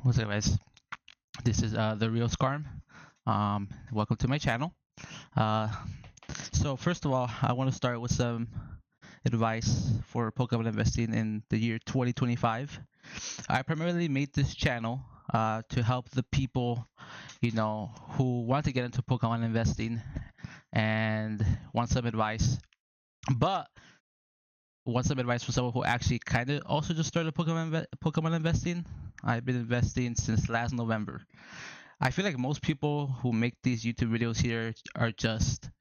What's up, guys? This is the Real Scarm. Welcome to my channel. Uh, so first of all, I want to start with some advice for Pokemon investing in the year 2025. I primarily made this channel to help the people, who want to get into Pokemon investing and want some advice. But want some advice from someone who actually kind of also just started Pokemon investing. I've been investing since last November. I feel like most people who make these YouTube videos here are just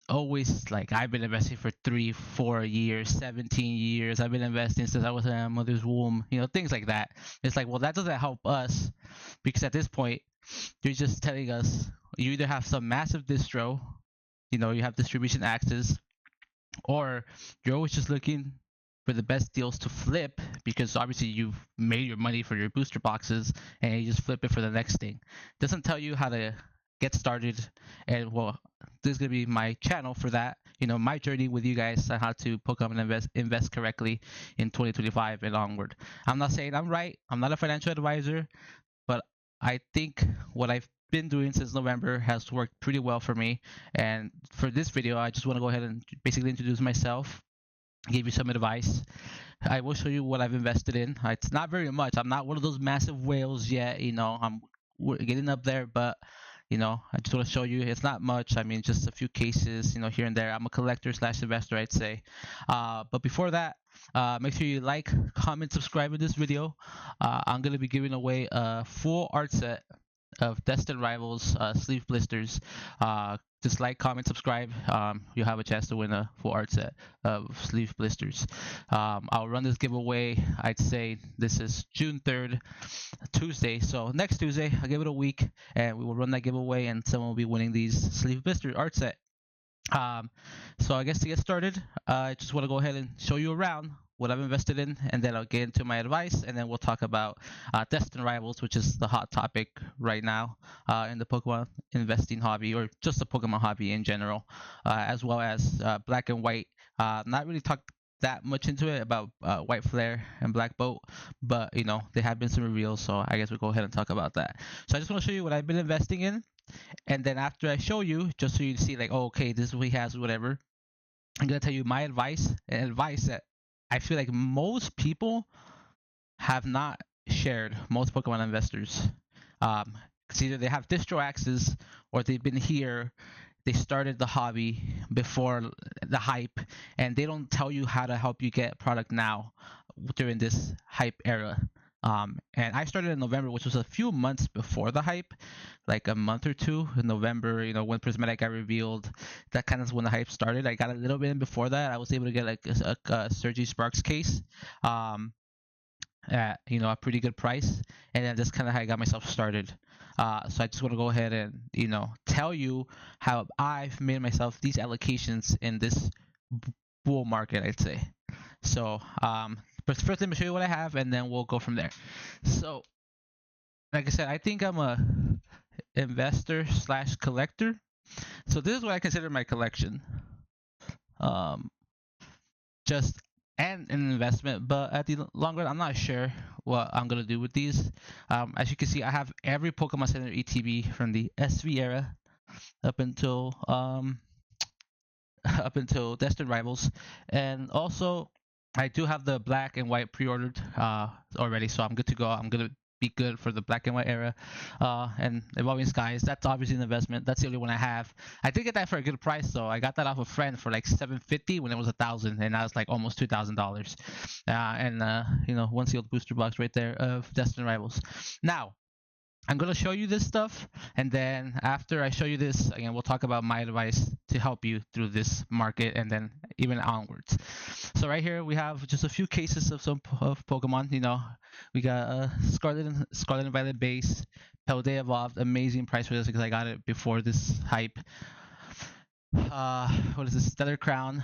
always like, I've been investing for 3, 4 years, 17 years. I've been investing since I was in my mother's womb, things like that. It's like, well, that doesn't help us because at this point, you're just telling us you either have some massive distro, you have distribution access, or you're always just looking for the best deals to flip because obviously you've made your money for your booster boxes and you just flip it for the next thing. It doesn't tell you how to get started, and well, this is gonna be my channel for that. My journey with you guys on how to Pokemon and invest correctly in 2025 and onward. I'm not saying I'm right. I'm not a financial advisor, but I think what I've been doing since November has worked pretty well for me. And for this video, I just want to go ahead and basically introduce myself, give you some advice. I will show you what I've invested in. It's not very much. I'm not one of those massive whales yet. We're getting up there, but I just want to show you it's not much. I mean, just a few cases, here and there. I'm a collector slash investor, I'd say. But before that, make sure you like, comment, subscribe in this video. I'm gonna be giving away a full art set of Destined Rivals sleeve blisters. Just like, comment, subscribe. You'll have a chance to win a full art set of sleeve blisters. I'll run this giveaway. I'd say this is June 3rd, Tuesday. So next Tuesday, I'll give it a week, and we will run that giveaway, and someone will be winning these sleeve blister art set. So I guess to get started, I just want to go ahead and show you around what I've invested in, and then I'll get into my advice, and then we'll talk about Destined Rivals, which is the hot topic right now in the Pokemon investing hobby, or just the Pokemon hobby in general, as well as Black and White. Not really talk that much into it about White Flare and Black Bolt, but there have been some reveals, so I guess we'll go ahead and talk about that. So I just want to show you what I've been investing in, and then after I show you, just so you see like, oh, okay, this is what he has, whatever, I'm gonna tell you my advice, and advice that I feel like most people have not shared. Most Pokemon investors, it's either they have distro access or they've been here. They started the hobby before the hype, and they don't tell you how to help you get product now during this hype era. And I started in November, which was a few months before the hype, like a month or two in November. When Prismatic got revealed, that kind of when the hype started. I got a little bit in before that. I was able to get like a Surgy Sparks case, at a pretty good price, and then that's kind of how I got myself started. So I just want to go ahead and tell you how I've made myself these allocations in this bull market, I'd say. So, but first let me show you what I have, and then we'll go from there. So, like I said, I think I'm a investor slash collector. So this is what I consider my collection. Um, just and an investment, but at the long run, I'm not sure what I'm gonna do with these. As you can see, I have every Pokemon Center ETB from the SV era up until up until Destined Rivals, and also I do have the Black and White pre-ordered already, so I'm good to go. I'm gonna be good for the Black and White era, and Evolving Skies. That's obviously an investment. That's the only one I have. I did get that for a good price, though. I got that off a friend for like $750 when it was $1,000, and now it's like almost $2,000. And one sealed booster box right there of Destined Rivals. Now, I'm going to show you this stuff, and then after I show you this, again, we'll talk about my advice to help you through this market and then even onwards. So right here we have just a few cases of some of Pokemon. We got Scarlet and Violet base, Paldea evolved, amazing price for this because I got it before this hype. What is this? Stellar Crown,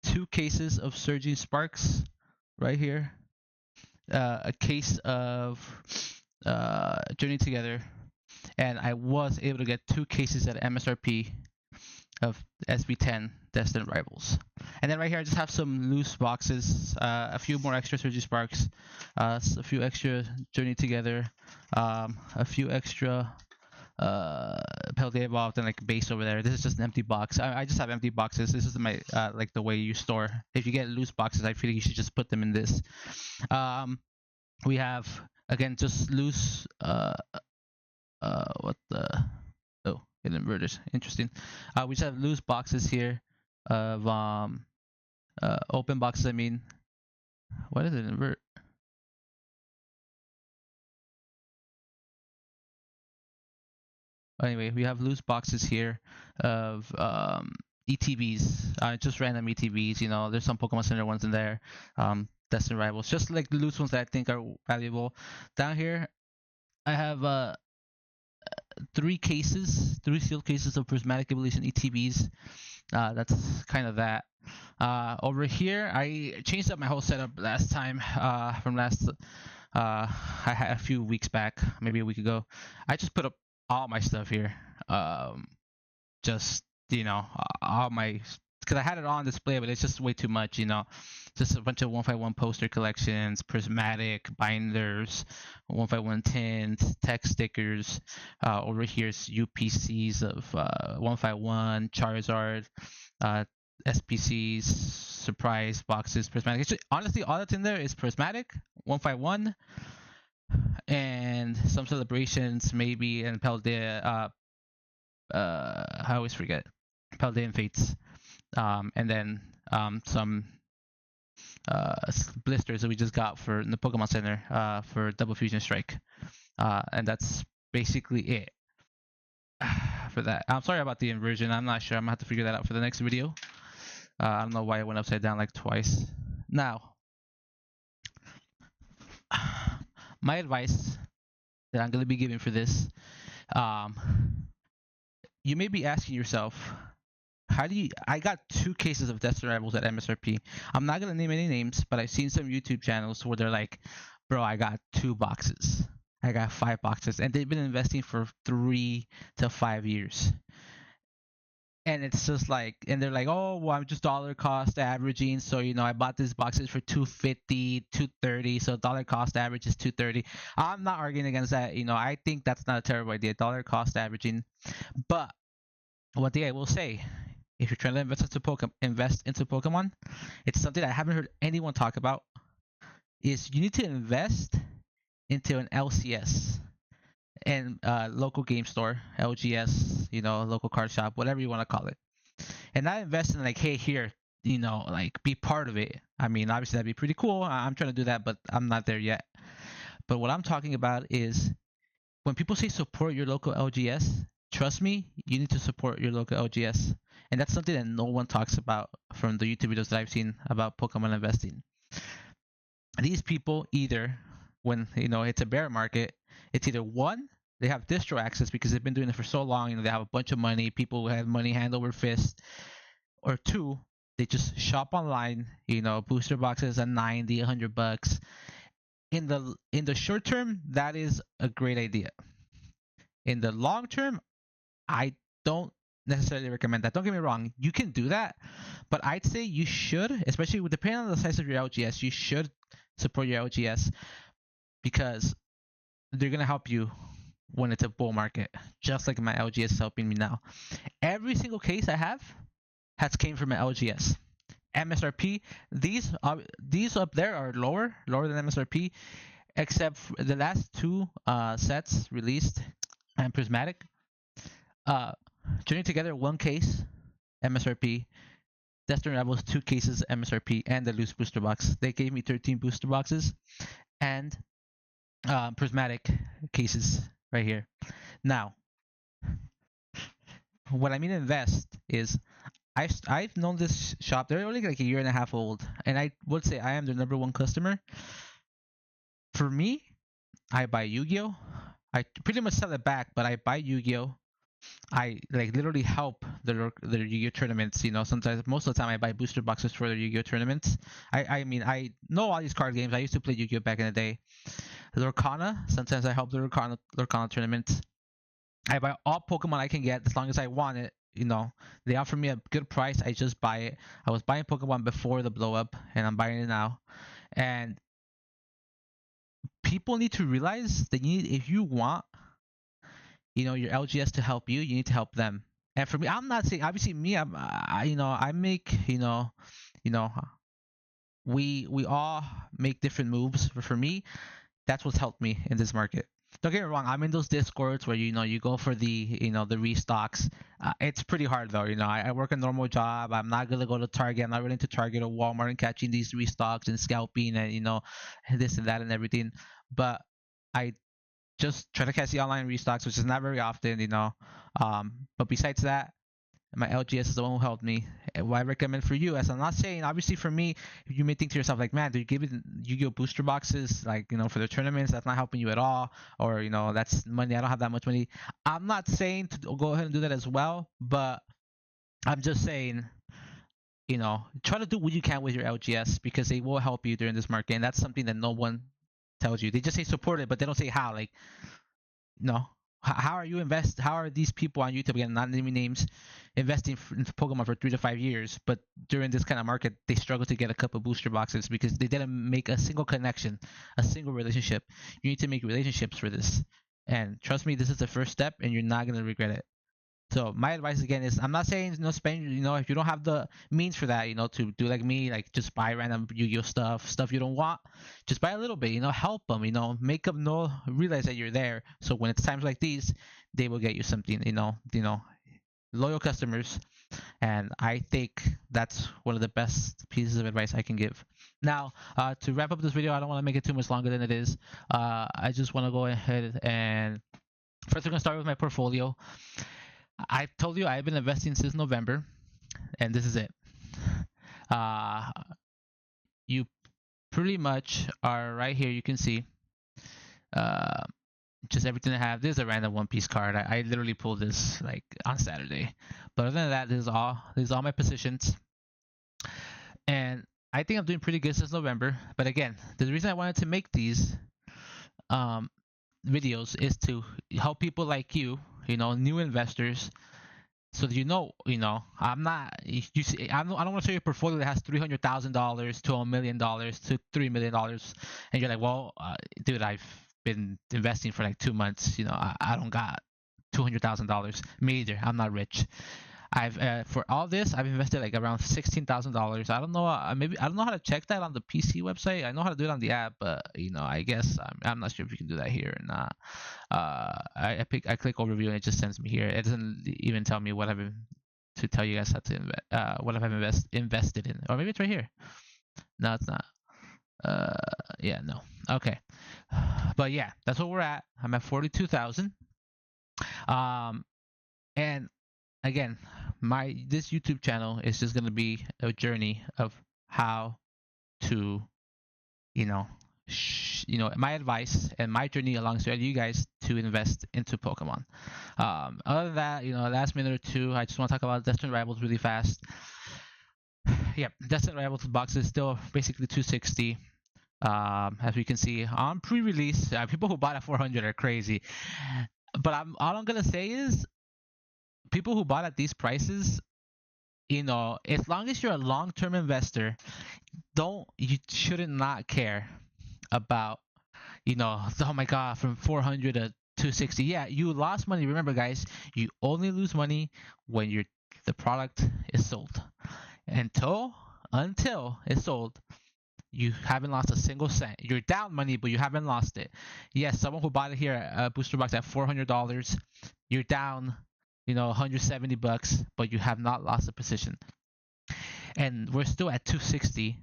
2 cases of Surging Sparks right here, a case of Journey Together, and I was able to get 2 cases at MSRP of SB10 Destined Rivals. And then right here, I just have some loose boxes, a few more extra Surgy Sparks, a few extra Journey Together, a few extra Peltier Evolved, and like base over there. This is just an empty box. I just have empty boxes. This is my like the way you store. If you get loose boxes, I feel like you should just put them in this. We have again just loose what the it inverted. Interesting. We just have loose boxes here of open boxes. I mean, why does it invert? Anyway, we have loose boxes here of ETBs, just random ETBs. You know, there's some Pokemon Center ones in there. Destined Rivals, just like the loose ones that I think are valuable. Down here, I have 3 sealed cases of Prismatic Evolution ETBs. That's kind of that. Over here, I changed up my whole setup last time. From last, I had a few weeks back, maybe a week ago. I just put up all my stuff here. Just all my, because I had it on display, but it's just way too much. Just a bunch of 151 poster collections, prismatic binders, 151 tints, text stickers. Over here's UPCs of 151, Charizard, SPCs, surprise boxes, prismatic. Actually, honestly, all that's in there is prismatic, 151, and some celebrations maybe, and Paldea. I always forget Paldean Fates, and then some blisters that we just got for in the Pokemon Center for Double Fusion Strike, and that's basically it for that. I'm sorry about the inversion. I'm not sure. I'm gonna have to figure that out for the next video. I don't know why it went upside down like twice. Now, my advice that I'm gonna be giving for this, you may be asking yourself, I got 2 cases of Destined Rivals at MSRP. I'm not gonna name any names, but I've seen some YouTube channels where they're like, bro, I got 2 boxes. I got 5 boxes, and they've been investing for 3 to 5 years. And it's just like, and they're like, oh, well, I'm just dollar cost averaging. So, I bought these boxes for $250, $230. So dollar cost average is $230. I'm not arguing against that. I think that's not a terrible idea, dollar cost averaging. But one thing I will say, if you're trying to invest into Pokemon, it's something I haven't heard anyone talk about, is you need to invest into an LCS and local game store, LGS, local card shop, whatever you want to call it, and not invest in like, hey, here, like be part of it. I mean, obviously that'd be pretty cool. I'm trying to do that, but I'm not there yet. But what I'm talking about is when people say support your local LGS, trust me, you need to support your local LGS. And that's something that no one talks about from the YouTube videos that I've seen about Pokemon investing. These people either, when it's a bear market, it's either one, they have distro access because they've been doing it for so long, they have a bunch of money, people who have money hand over fist, or 2, they just shop online, booster boxes at $90, $100. In the short term, that is a great idea. In the long term, I don't necessarily recommend that. Don't get me wrong, you can do that, but I'd say you should, especially depending on the size of your LGS, you should support your LGS because they're gonna help you when it's a bull market, just like my LGS is helping me now. Every single case I have has came from an LGS. MSRP, these up there are lower than MSRP, except for the last 2 sets released and prismatic. Journey Together, 1 case, MSRP. Destined Rivals, 2 cases, MSRP, and the loose booster box. They gave me 13 booster boxes and prismatic cases right here. Now, what I mean invest is I've known this shop. They're only like a year and a half old, and I would say I am their number 1 customer. For me, I buy Yu-Gi-Oh. I pretty much sell it back, but I buy Yu-Gi-Oh. I like literally help their Yu-Gi-Oh tournaments. Sometimes, most of the time, I buy booster boxes for their Yu-Gi-Oh tournaments. I mean, I know all these card games. I used to play Yu-Gi-Oh back in the day. Lorcana, sometimes I help the Lorcana tournaments. I buy all Pokemon I can get as long as I want it. they offer me a good price. I just buy it. I was buying Pokemon before the blow up, and I'm buying it now. And people need to realize that if you want, your LGS to help you, you need to help them. And for me, I'm not saying obviously me. I make you know, we all make different moves. But for me, that's what's helped me in this market. Don't get me wrong. I'm in those discords where you go for the the restocks. It's pretty hard though. I work a normal job. I'm not gonna go to Target. I'm not really into Target or Walmart and catching these restocks and scalping and this and that and everything. But I just try to catch the online restocks, which is not very often. But besides that, my LGS is the one who helped me. What I recommend for you, as I'm not saying, obviously for me, you may think to yourself like, man, do you give it Yu-Gi-Oh booster boxes like for the tournaments? That's not helping you at all, or that's money. I don't have that much money. I'm not saying to go ahead and do that as well, but I'm just saying, try to do what you can with your LGS because they will help you during this market, and that's something that no one tells you. They just say support it, but they don't say how. Like, no. How are you invest? How are these people on YouTube, again, not naming names, investing in Pokemon for 3 to 5 years, but during this kind of market, they struggle to get a couple booster boxes because they didn't make a single connection, a single relationship. You need to make relationships for this, and trust me, this is the first step, and you're not gonna regret it. So my advice again is, I'm not saying spend, if you don't have the means for that, to do like me, like just buy random Yu-Gi-Oh stuff you don't want, just buy a little bit, help them, make them know, realize that you're there. So when it's times like these, they will get you something, loyal customers. And I think that's one of the best pieces of advice I can give. Now, to wrap up this video, I don't want to make it too much longer than it is. I just want to go ahead and first we're gonna start with my portfolio. I told you I've been investing since November, and this is it. You pretty much are right here. You can see just everything I have. This is a random One Piece card. I literally pulled this like on Saturday. But other than that, this is all my positions. And I think I'm doing pretty good since November. But again, the reason I wanted to make these videos is to help people like you, new investors, so that I'm not. You see, I don't want to show you a portfolio that has $300,000 to $1 million to $3 million, and you're like, well, dude, I've been investing for like 2 months. I don't got $200,000. Me either. I'm not rich. I've for all this, I've invested like around $16,000. I don't know. Maybe I don't know how to check that on the PC website. I know how to do it on the app, but I guess I'm not sure if you can do that here or not. I click overview and it just sends me here. It doesn't even tell me what I've to tell you guys how to invest. What I've invested in, or maybe it's right here. No, it's not. Yeah, no. Okay, but yeah, that's what we're at. I'm at 42,000. And again, this YouTube channel is just gonna be a journey of how to, my advice and my journey alongside you guys to invest into Pokemon. Other than that, last minute or two, I just want to talk about Destined Rivals really fast. Yeah, Destined Rivals box is still basically 260. As we can see on pre-release, people who bought at 400 are crazy. But all I'm gonna say is, people who bought at these prices, as long as you're a long-term investor, you shouldn't not care about, oh my god, from 400 to 260. Yeah, you lost money. Remember, guys, you only lose money when the product is sold. Until it's sold, you haven't lost a single cent. You're down money, but you haven't lost it. Yes, someone who bought it here, a booster box at $400, you're down, $170, but you have not lost a position. And we're still at 260.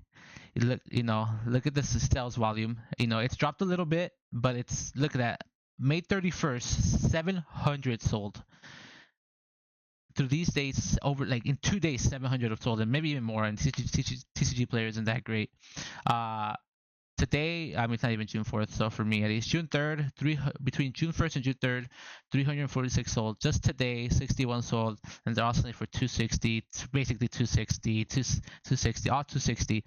Look at the sales volume. It's dropped a little bit, but look at that. May 31st, 700 sold. Through these days, over like in 2 days, 700 have sold, and maybe even more. And TCG player isn't that great. Today, it's not even June 4th, so for me at least, June 3rd, between June 1st and June 3rd, 346 sold. Just today, 61 sold, and they're all selling for 260, basically 260, 260, all 260.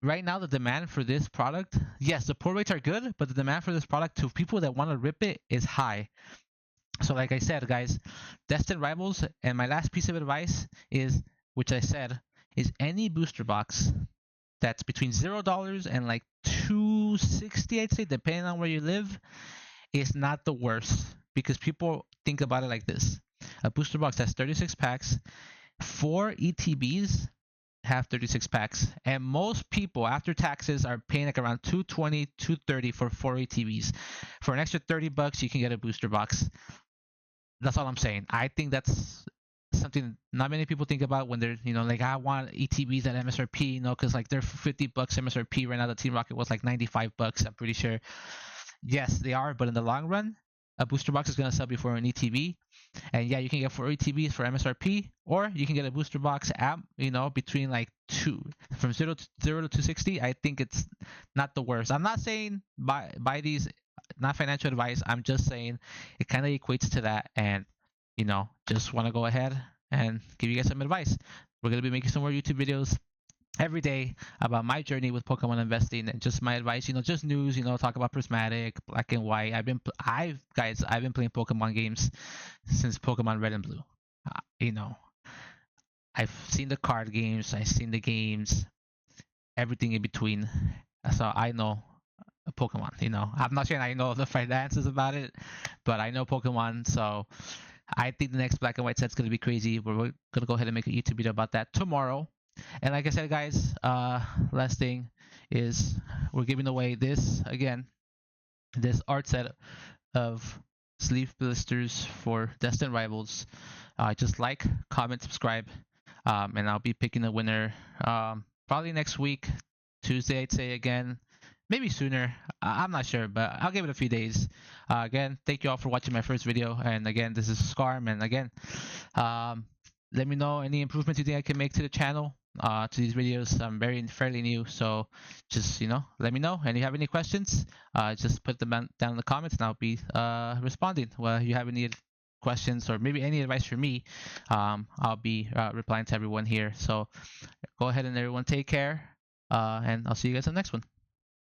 Right now, the demand for this product, yes, the pull rates are good, but the demand for this product to people that want to rip it is high. So like I said, guys, Destined Rivals, and my last piece of advice is, which I said, is any booster box that's between $0 and like 260, I'd say, depending on where you live, is not the worst, because people think about it like this: a booster box has 36 packs, 4 ETBs have 36 packs, and most people after taxes are paying like around 220, 230 for 4 ETBs. For an extra $30, you can get a booster box. That's all I'm saying. I think that's something not many people think about when they're, like, I want ETBs at MSRP, because like they're $50 MSRP right now. The Team Rocket was like $95, I'm pretty sure. Yes, they are, but in the long run, a booster box is gonna sell you for an ETB, and yeah, you can get 4 ETBs for MSRP, or you can get a booster box at, between like from zero to 260. I think it's not the worst. I'm not saying buy these, not financial advice. I'm just saying it kind of equates to that, and just want to go ahead and give you guys some advice. We're gonna be making some more YouTube videos every day about my journey with Pokemon investing and just my advice, just news, talk about Prismatic, Black and White. I've been playing Pokemon games since Pokemon Red and Blue. You know, I've seen the card games, I've seen the games, everything in between. So I know Pokemon. I'm not sure I know the finances about it, but I know Pokemon. So I think the next Black and White set's gonna be crazy. We're gonna go ahead and make a YouTube video about that tomorrow. And like I said, guys, last thing is we're giving away this art set of sleeve blisters for Destined Rivals. Just like, comment, subscribe, and I'll be picking the winner probably next week, Tuesday, I'd say, again. Maybe sooner. I'm not sure, but I'll give it a few days. Again, thank you all for watching my first video. And again, this is Scarm. And again, let me know any improvements you think I can make to the channel, to these videos. I'm fairly new, so just let me know. And if you have any questions, just put them down in the comments, and I'll be responding. Well, if you have any questions or maybe any advice for me, I'll be replying to everyone here. So go ahead and everyone take care, and I'll see you guys on the next one.